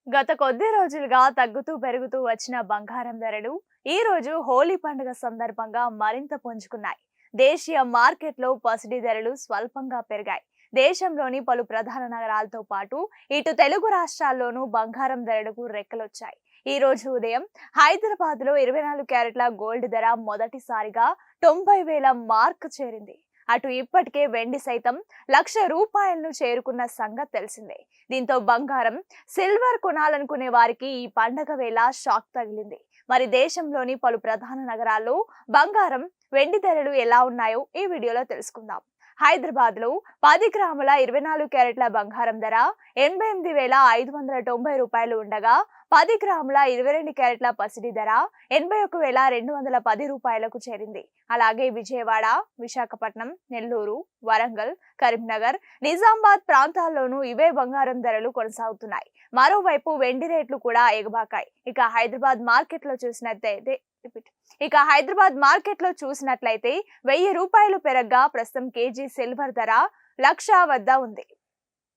గత కొద్ది రోజులుగా తగ్గుతూ పెరుగుతూ వచ్చిన బంగారం ధరలు ఈ రోజు హోలీ పండుగ సందర్భంగా మరింత పుంజుకున్నాయి. దేశీయ మార్కెట్లో పసిడి ధరలు స్వల్పంగా పెరిగాయి. దేశంలోని పలు ప్రధాన నగరాలతో పాటు ఇటు తెలుగు రాష్ట్రాల్లోనూ బంగారం ధరలకు రెక్కలొచ్చాయి. ఈ రోజు ఉదయం హైదరాబాద్ లో 24 క్యారెట్ల గోల్డ్ ధర మొదటిసారిగా 90,000 మార్క్ చేరింది. అటు ఇప్పటికే వెండి సైతం ₹1,00,000 చేరుకున్న సంగతి తెలిసిందే. దీంతో బంగారం, సిల్వర్ కొనాలనుకునే వారికి ఈ పండగ వేళ షాక్ తగిలింది. మరి దేశంలోని పలు ప్రధాన నగరాల్లో బంగారం, వెండి ధరలు ఎలా ఉన్నాయో ఈ వీడియోలో తెలుసుకుందాం. హైదరాబాద్ లో 10 గ్రాముల 24 క్యారెట్ల బంగారం ధర ₹88,590 ఉండగా 10 గ్రాముల 22 క్యారెట్ల పసిడి ధర ₹81,210కు చేరింది. అలాగే విజయవాడ, విశాఖపట్నం, నెల్లూరు, వరంగల్, కరీంనగర్, నిజామాబాద్ ప్రాంతాల్లోనూ ఇవే బంగారం ధరలు కొనసాగుతున్నాయి. మరోవైపు వెండి రేట్లు కూడా ఎగబాకాయి. ఇక హైదరాబాద్ మార్కెట్ లో చూసినట్లయితే ₹1,000 పెరగ్గా ప్రస్తుతం కేజీ సిల్వర్ ధర 1,00,000 వద్ద ఉంది.